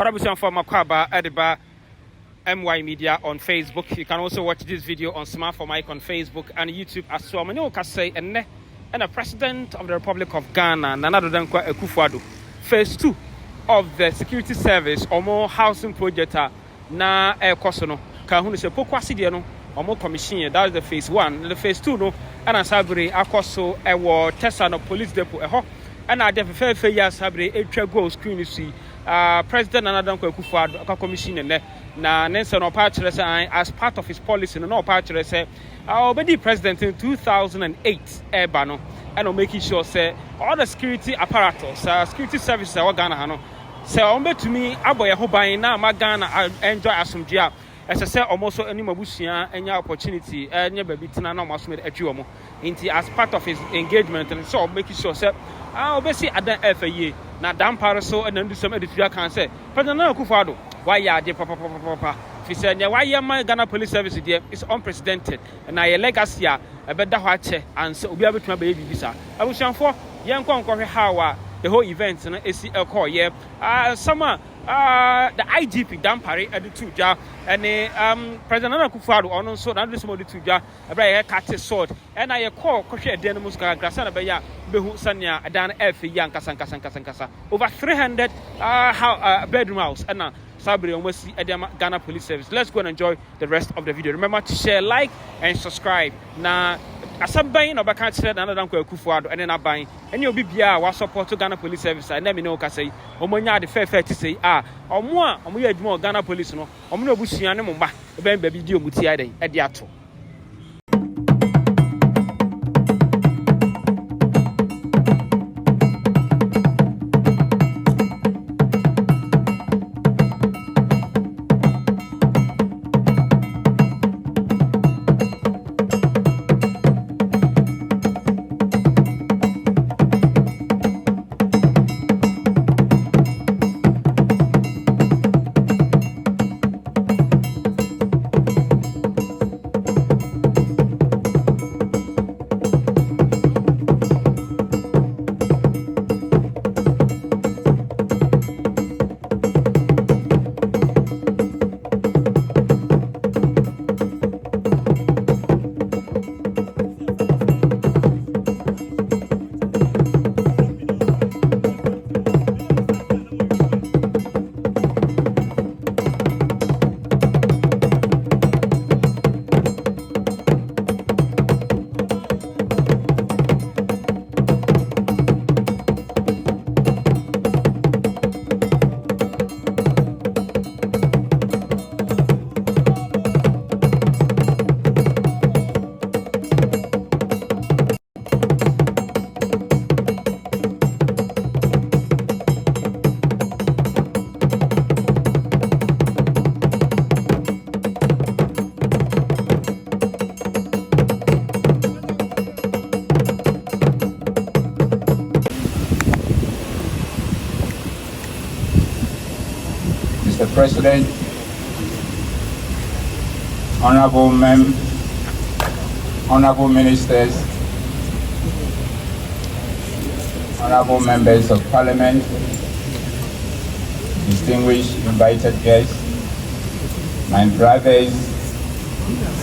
Kwarabusan for Makwaba Ediba MY Media on Facebook. You can also watch this video on Smart for Mike on Facebook and YouTube as well. Many can say and the President of the Republic of Ghana, Nana Dankwa Akufo-Addo, phase 2 of the security service or more housing project na ekosono ka hunu se pokwasi de no omo commission. That is the phase 1. The phase 2 no ana sabre akoso ewo Tesano police depot eho ana de fefe ya sabre etwa go screen si President Nana Dankwa Akufo-Addo aka commission ne na nense no pa kire say as part of his policy no pa kire say obedi president in 2008 eba no and making sure say all the security apparatus security services are Ghana ha no say ombetumi aboye ho ban na ma Ghana enjoy asomdua ese say almost any mabusua enya opportunity enya baby tina na omaso me atwi omo nti as part of his engagement and so making sure say obesi adan FAA na Dampare so and ndu some editua kan say President Akufo-Addo why ya de papa fi say ne why man Ghana police service there is unprecedented na your legacy a ebeda ho ache and so obi abetuma be bibisa abusuanfo yen konkɔhwe how the whole event na esi call yeah the IGP Dampare Addo tuja and President Akufo-Addo ono so na this mode tuja ebra ye cut sword and I call kohwe den mu ska grasa na be ya behu sania dan F yan kasa over 300 bedroom house and Sabri almost Ghana Police Service. Let's go and enjoy the rest of the video. Remember to share, like, and subscribe. Now, as I'm buying or back said another Akufo-Addo and then I'm buying, and you'll be what support to Ghana Police Service. I never know, say, Omonia the fair to say, or more Ghana Police, no, or no Bushi Mumba, Ben Baby Dio Mutiade at the Atto. Mr. President, honorable ministers, honorable members of parliament, distinguished invited guests, my brothers,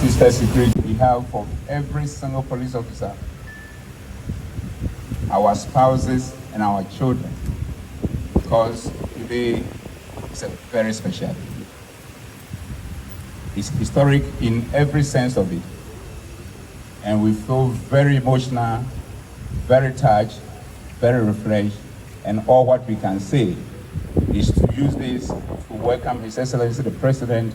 sisters, security, on behalf of every single police officer, our spouses and our children, because today is a very special day. It's historic in every sense of it. And we feel very emotional, very touched, very refreshed, and all what we can say is to use this to welcome His Excellency the President,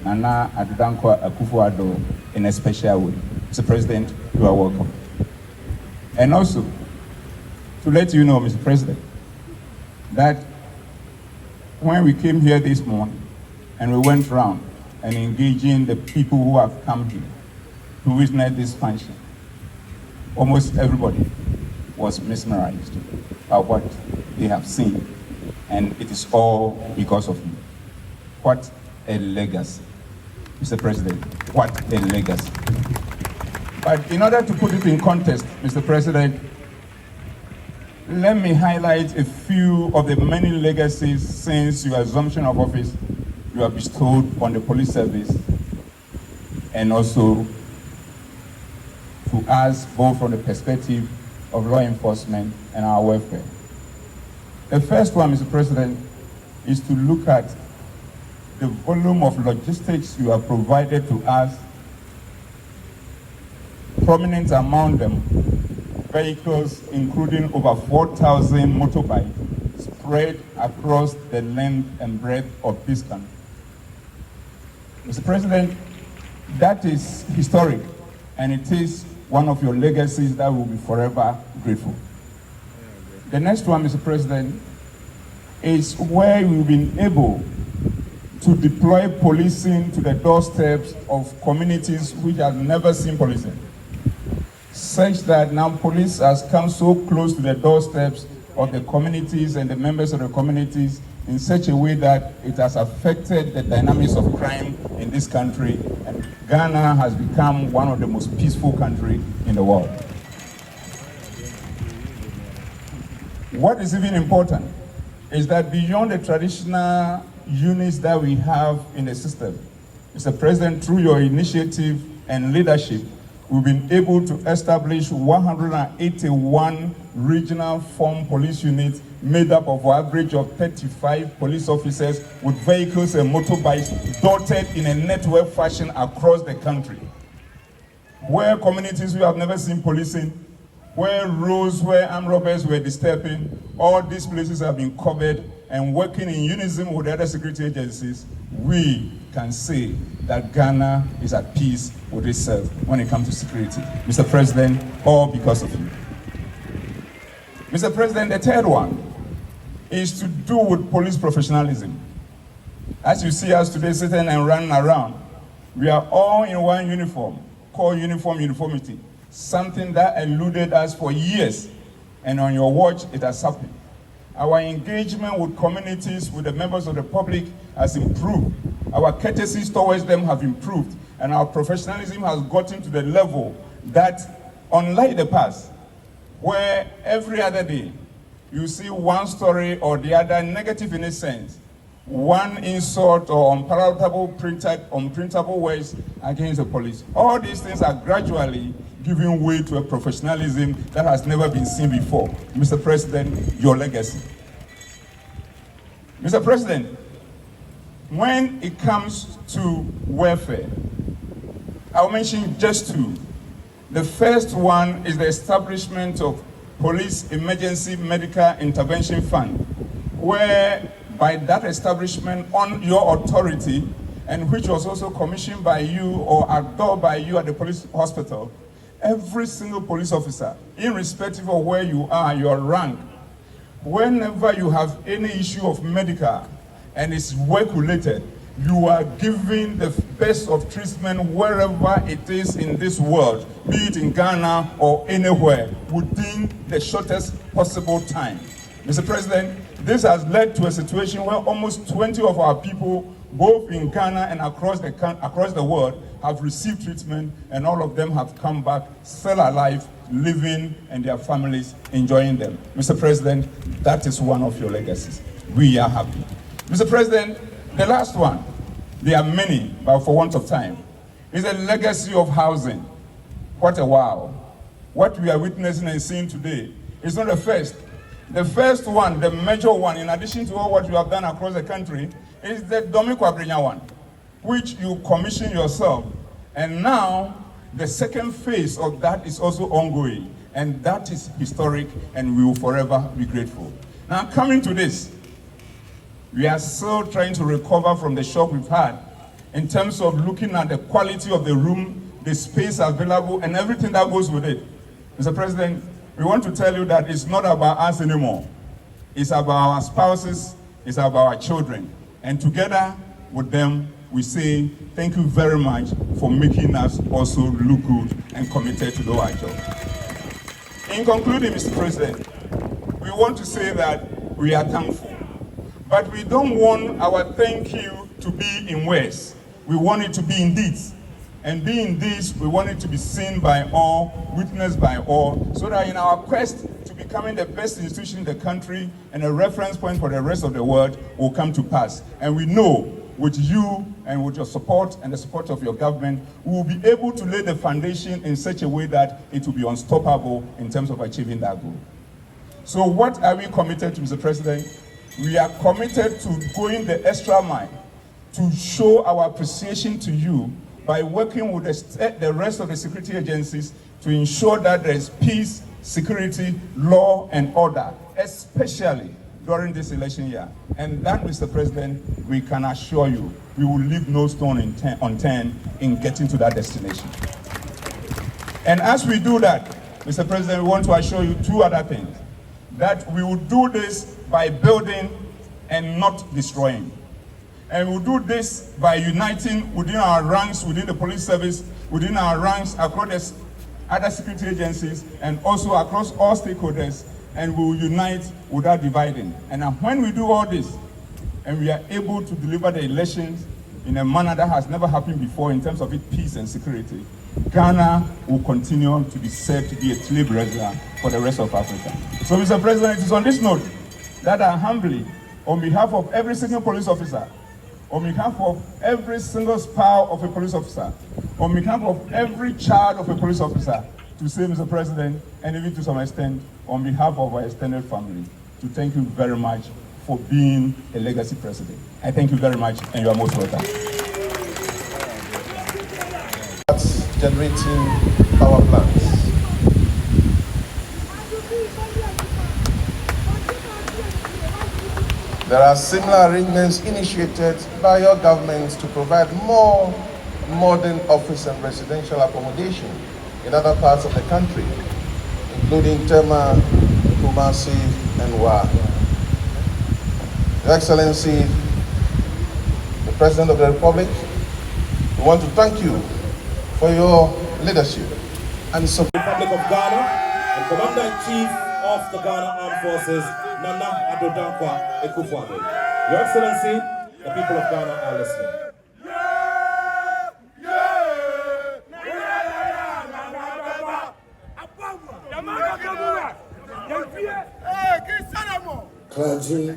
Nana Dankwa Akufo-Addo, in a special way. Mr. President, you are welcome. And also, to let you know, Mr. President, that when we came here this morning and we went around and engaging the people who have come here to witness this function, almost everybody was mesmerized by what they have seen, and it is all because of you. What a legacy, Mr. President, what a legacy. But in order to put it in context, Mr. President, let me highlight a few of the many legacies since your assumption of office you have bestowed on the police service and also to us both from the perspective of law enforcement and our welfare. The first one, Mr. President, is to look at the volume of logistics you have provided to us, prominent among them vehicles including over 4,000 motorbikes spread across the length and breadth of this country. Mr. President, that is historic, and it is one of your legacies that will be forever grateful. The next one, Mr. President, is where we've been able to deploy policing to the doorsteps of communities which have never seen policing, such that now police has come so close to the doorsteps of the communities and the members of the communities in such a way that it has affected the dynamics of crime in this country, and Ghana has become one of the most peaceful countries in the world. What is even important is that beyond the traditional units that we have in the system, Mr. President, through your initiative and leadership, we've been able to establish 181 regional form police units made up of an average of 35 police officers with vehicles and motorbikes dotted in a network fashion across the country. Where communities who have never seen policing, where roads where armed robbers were disturbing, all these places have been covered, and working in unison with the other security agencies, we can say that Ghana is at peace with itself when it comes to security. Mr. President, all because of you. Mr. President, the third one is to do with police professionalism. As you see us today sitting and running around, we are all in one uniform, called uniformity, something that eluded us for years, and on your watch it has happened. Our engagement with communities, with the members of the public has improved. Our courtesies towards them have improved, and our professionalism has gotten to the level that, unlike the past, where every other day you see one story or the other negative in a sense, one insult or unprintable words against the police. All these things are gradually giving way to a professionalism that has never been seen before. Mr. President, your legacy. Mr. President, when it comes to welfare, I'll mention just two. The first one is the establishment of Police Emergency Medical Intervention Fund, where by that establishment on your authority, and which was also commissioned by you or Addo by you at the police hospital, every single police officer, irrespective of where you are, your rank, whenever you have any issue of medical and it's work-related, you are given the best of treatment wherever it is in this world, be it in Ghana or anywhere, within the shortest possible time. Mr. President, this has led to a situation where almost 20 of our people, both in Ghana and across the world, have received treatment, and all of them have come back still alive, living, and their families enjoying them. Mr. President, that is one of your legacies. We are happy. Mr. President, the last one, there are many, but for want of time, is a legacy of housing. What a wow. What we are witnessing and seeing today is not the first. The first one, the major one, in addition to all what you have done across the country, is the Domi Kwabrenya one, which you commissioned yourself. And now, the second phase of that is also ongoing. And that is historic, and we will forever be grateful. Now, coming to this, we are still trying to recover from the shock we've had in terms of looking at the quality of the room, the space available, and everything that goes with it. Mr. President, we want to tell you that it's not about us anymore. It's about our spouses, it's about our children. And together with them, we say thank you very much for making us also look good and committed to do our job. In concluding, Mr. President, we want to say that we are thankful. But we don't want our thank you to be in words. We want it to be in deeds. And being this, we want it to be seen by all, witnessed by all, so that in our quest to becoming the best institution in the country and a reference point for the rest of the world will come to pass. And we know with you and with your support and the support of your government, we will be able to lay the foundation in such a way that it will be unstoppable in terms of achieving that goal. So what are we committed to, Mr. President? We are committed to going the extra mile to show our appreciation to you by working with the rest of the security agencies to ensure that there is peace, security, law, and order, especially during this election year. And that, Mr. President, we can assure you, we will leave no stone unturned in getting to that destination. And as we do that, Mr. President, we want to assure you two other things. That we will do this by building and not destroying. And we'll do this by uniting within our ranks, within the police service, within our ranks across other security agencies, and also across all stakeholders, and we will unite without dividing. And when we do all this, and we are able to deliver the elections in a manner that has never happened before in terms of its peace and security, Ghana will continue to be said to be a trailblazer for the rest of Africa. So, Mr. President, it is on this note that I humbly, on behalf of every single police officer, on behalf of every single spouse of a police officer, on behalf of every child of a police officer, to say, Mr. President, and even to some extent, on behalf of our extended family, to thank you very much for being a legacy president. I thank you very much, and you are most welcome. Generating power plants. There are similar arrangements initiated by your government to provide more modern office and residential accommodation in other parts of the country, including Tema, Kumasi, and Wa. Your Excellency, the President of the Republic, we want to thank you for your leadership and support. Republic of Ghana and Commander-in-Chief of the Ghana Armed Forces, Nana Addo Dankwa. Your Excellency, the people of Ghana are listening. Clergy,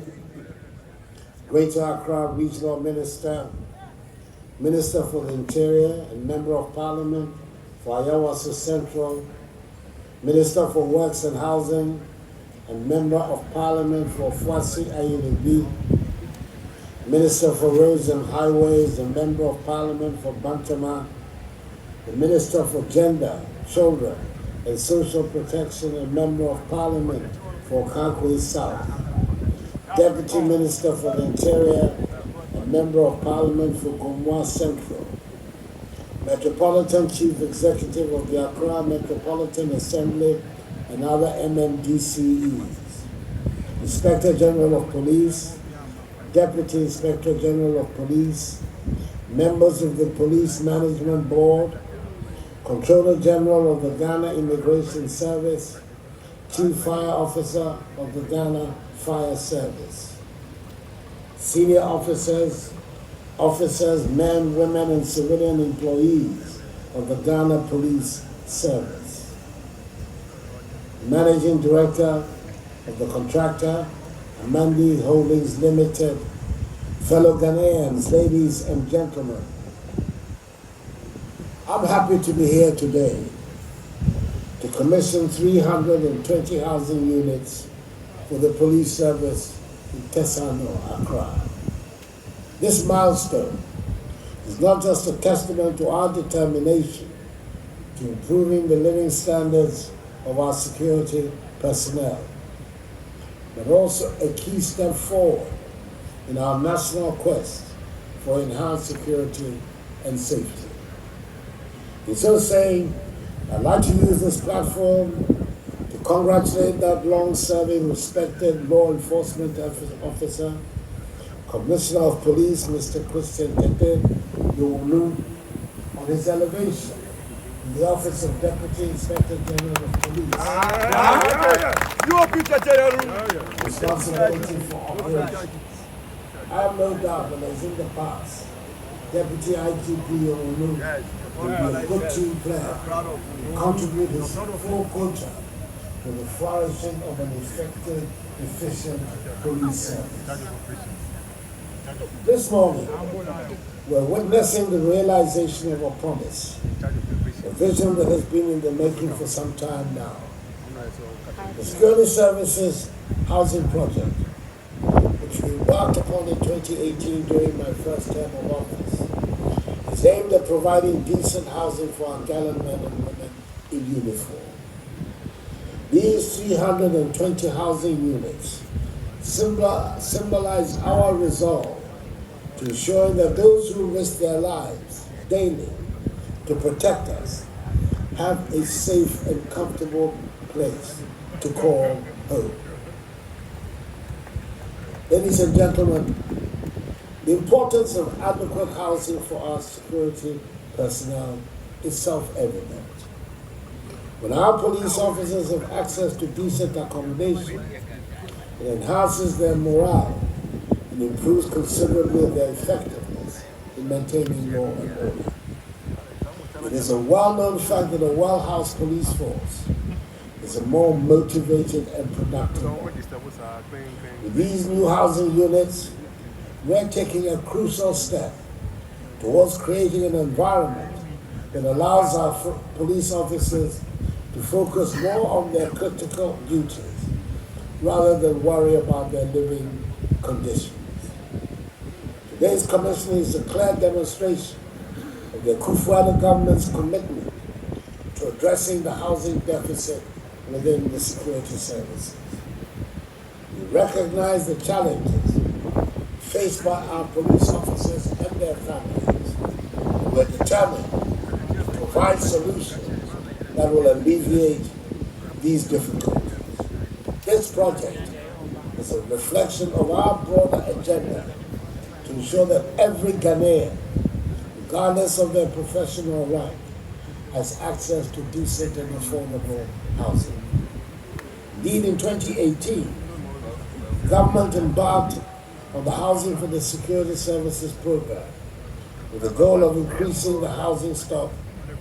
Greater Accra Regional Minister, Minister for the Interior and Member of Parliament for Ayawaso Central, Minister for Works and Housing and Member of Parliament for Fuasi Ayunibi, Minister for Roads and Highways and Member of Parliament for Bantama, the Minister for Gender, Children and Social Protection and Member of Parliament for Kankwe South, Deputy Minister for the Interior and Member of Parliament for Gomwa Central, Metropolitan Chief Executive of the Accra Metropolitan Assembly and other MMDCEs, Inspector General of Police, Deputy Inspector General of Police, members of the Police Management Board, Controller General of the Ghana Immigration Service, Chief Fire Officer of the Ghana Fire Service, senior officers, men, women, and civilian employees of the Ghana Police Service, Managing Director of the contractor, Amandi Holdings Limited, fellow Ghanaians, ladies and gentlemen, I'm happy to be here today to commission 320 housing units for the police service in Tesano, Accra. This milestone is not just a testament to our determination to improving the living standards of our security personnel, but also a key step forward in our national quest for enhanced security and safety. In so saying, I'd like to use this platform to congratulate that long-serving, respected law enforcement officer, Commissioner of Police, Mr. Christian Tete Yolu, on his elevation in the office of Deputy Inspector General of Police. Responsibility for operations. I have no doubt that as in the past, Deputy IGP Yolu will be a good team player and contribute his full quota for the flourishing of an effective, efficient police service. This morning, we're witnessing the realization of a promise, a vision that has been in the making for some time now. The Security Services Housing Project, which we embarked upon in 2018 during my first term of office, is aimed at providing decent housing for our gallant men and women in uniform. These 320 housing units symbolize our resolve to ensuring that those who risk their lives daily to protect us have a safe and comfortable place to call home. Ladies and gentlemen, the importance of adequate housing for our security personnel is self-evident. When our police officers have access to decent accommodation, it enhances their morale and improves considerably their effectiveness in maintaining law and order. It is a well-known fact that a well-housed police force is a more motivated and productive one. With these new housing units, we're taking a crucial step towards creating an environment that allows our police officers to focus more on their critical duties rather than worry about their living conditions. Today's commission is a clear demonstration of the Akufo-Addo government's commitment to addressing the housing deficit within the security services. We recognize the challenges faced by our police officers and their families. We're determined to provide solutions that will alleviate these difficulties. This project is a reflection of our broader agenda to ensure that every Ghanaian, regardless of their professional rank, has access to decent and affordable housing. Indeed, in 2018, the government embarked on the Housing for the Security Services program with the goal of increasing the housing stock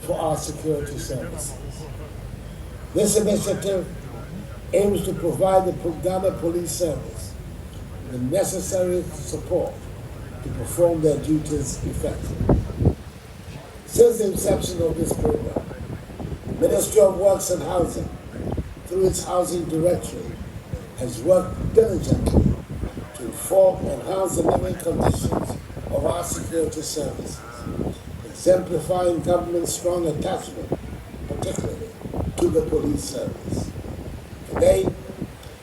for our security services. This initiative aims to provide the Ghana Police Service the necessary support to perform their duties effectively. Since the inception of this program, the Ministry of Works and Housing, through its Housing Directorate, has worked diligently to inform and enhance the living conditions of our security services, exemplifying government's strong attachment, particularly to the police service. Today,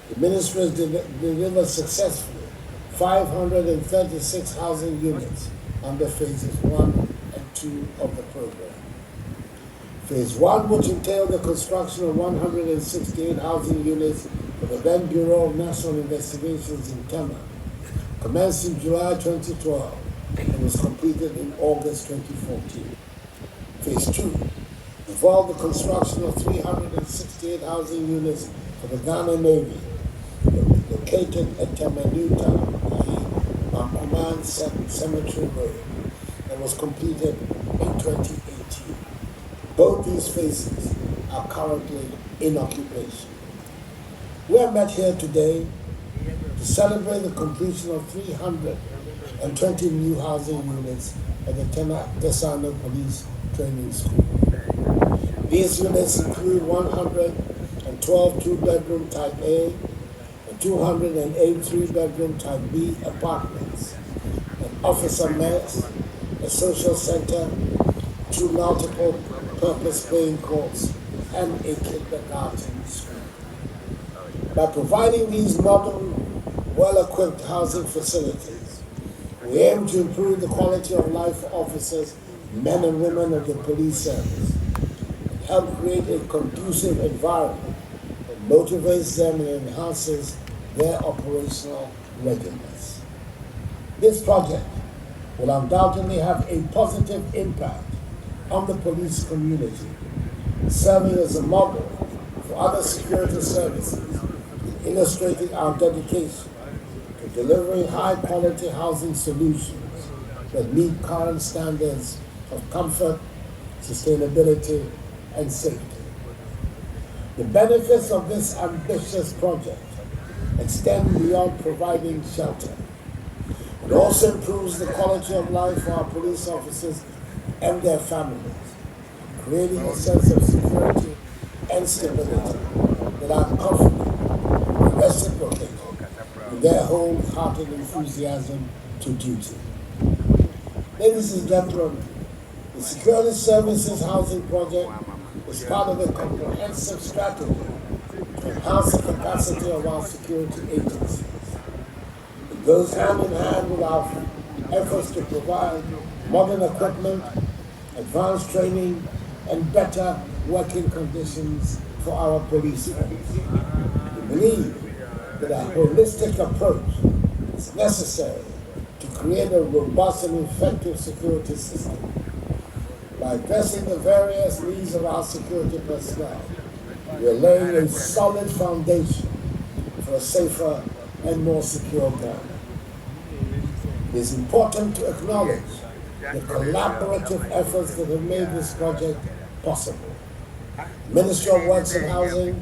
the Ministry has delivered successfully 536 housing units under phases 1 and 2 of the program. Phase 1, which entailed the construction of 168 housing units for the then Bureau of National Investigations in Tema, commenced in July 2012 and was completed in August 2014. Phase 2 involved the construction of 368 housing units for the Ghana Navy, located at Tema New Town, Mankuman Cemetery Road, and was completed in 2018. Both these phases are currently in occupation. We are met here today to celebrate the completion of 320 new housing units at the Tesano Police Training School. These units include 112 two-bedroom Type A and 208 three-bedroom Type B apartments, an officer mess, a social center, 2 multiple purpose playing courts, and a kindergarten school. By providing these modern, well-equipped housing facilities, we aim to improve the quality of life for officers, men and women of the police service, and help create a conducive environment that motivates them and enhances their operational readiness. This project will undoubtedly have a positive impact on the police community, serving as a model for other security services, illustrating our dedication to delivering high-quality housing solutions that meet current standards of comfort, sustainability, and safety. The benefits of this ambitious project extend beyond providing shelter. It also improves the quality of life for our police officers and their families, creating a sense of security and stability that I'm confident will reciprocate with their wholehearted enthusiasm to duty. Ladies and gentlemen, the Security Services Housing Project is part of a comprehensive strategy to enhance the capacity of our security agencies. It goes hand in hand with our efforts to provide modern equipment, advanced training, and better working conditions for our police force. We believe that a holistic approach is necessary to create a robust and effective security system. By addressing the various needs of our security personnel, we are laying a solid foundation for a safer and more secure Ghana. It is important to acknowledge the collaborative efforts that have made this project possible. The Ministry of Works and Housing,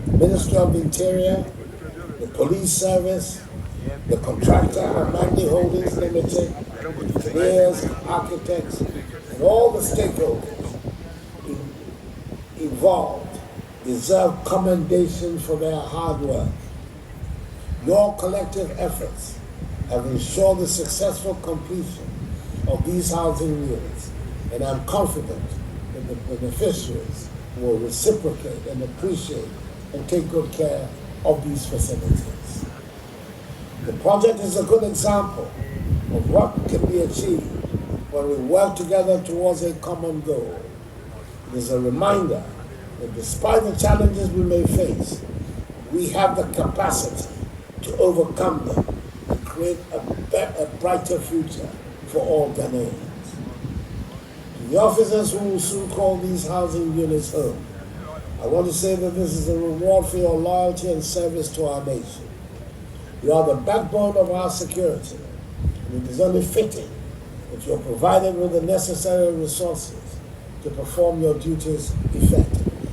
the Ministry of the Interior, the Police Service, the contractor Amandi Holdings Limited, engineers, architects, and all the stakeholders involved deserve commendation for their hard work. Your collective efforts have ensured the successful completion of these housing units, and I'm confident that the beneficiaries will reciprocate and appreciate and take good care of these facilities. The project is a good example of what can be achieved when we work together towards a common goal. It is a reminder that despite the challenges we may face, we have the capacity to overcome them and create a brighter future for all Ghanaians. To the officers who will soon call these housing units home, I want to say that this is a reward for your loyalty and service to our nation. You are the backbone of our security, and it is only fitting that you are provided with the necessary resources to perform your duties effectively.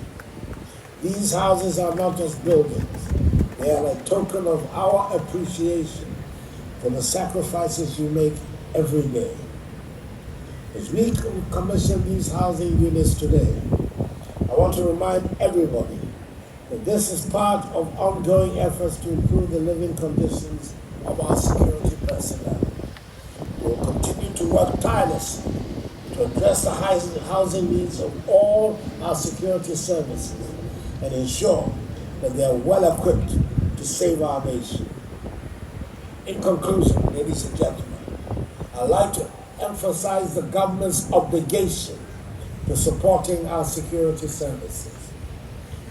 These houses are not just buildings, they are a token of our appreciation for the sacrifices you make every day. As we commission these housing units today, I want to remind everybody that this is part of ongoing efforts to improve the living conditions of our security personnel. We will continue to work tirelessly to address the housing needs of all our security services and ensure that they are well equipped to save our nation. In conclusion, ladies and gentlemen, I'd like to emphasize the government's obligation to supporting our security services.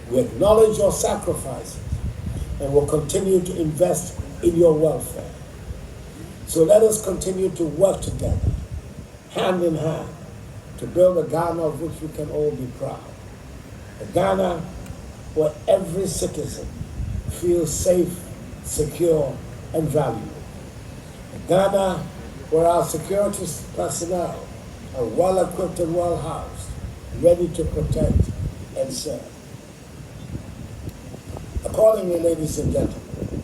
We acknowledge your sacrifices and will continue to invest in your welfare. So let us continue to work together, hand in hand, to build a Ghana of which we can all be proud. A Ghana where every citizen feels safe, secure, and valued. A Ghana where our security personnel are well equipped and well housed, ready to protect and serve. Accordingly, ladies and gentlemen,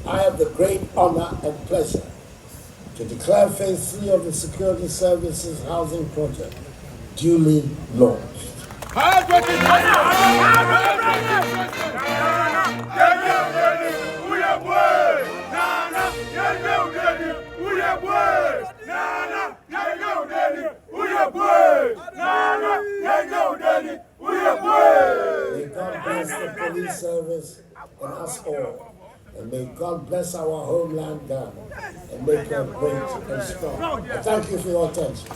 I have the great honor and pleasure to declare Phase 3 of the Security Services Housing Project duly launched. May God bless the police service and us all. And may God bless our homeland Ghana and make her great and strong. I thank you for your attention.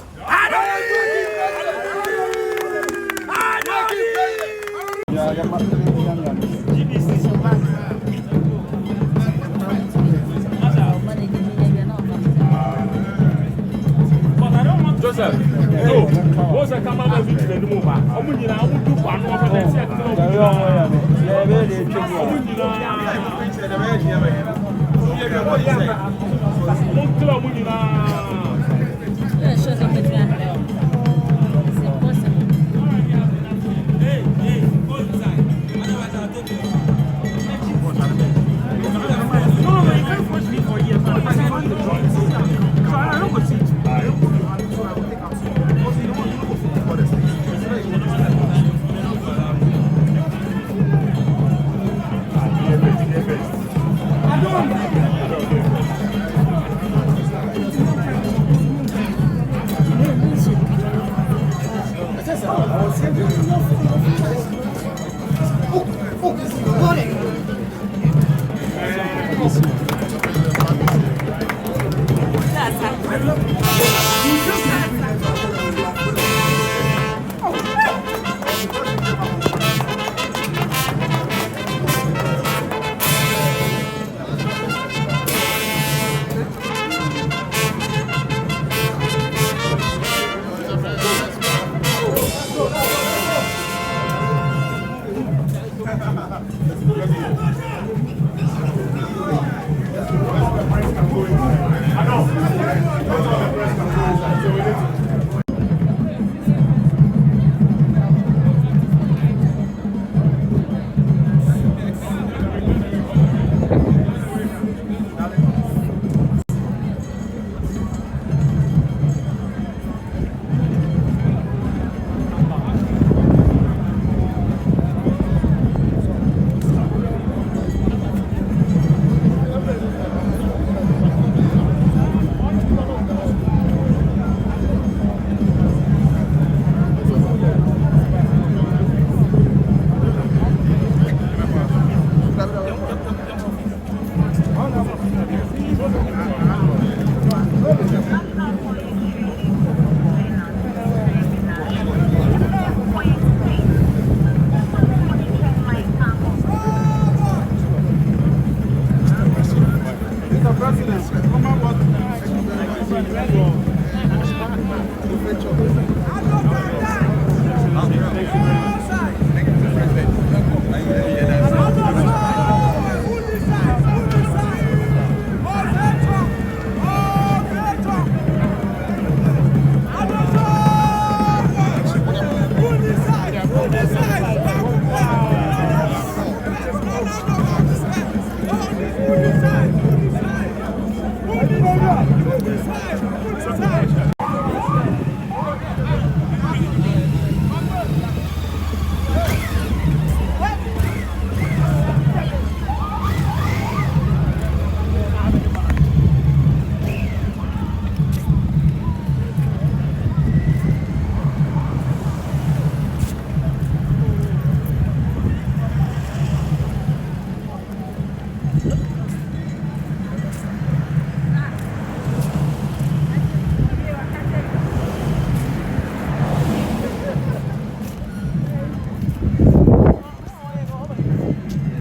Joseph, no, what's a camera video to move? I'm going to do one of the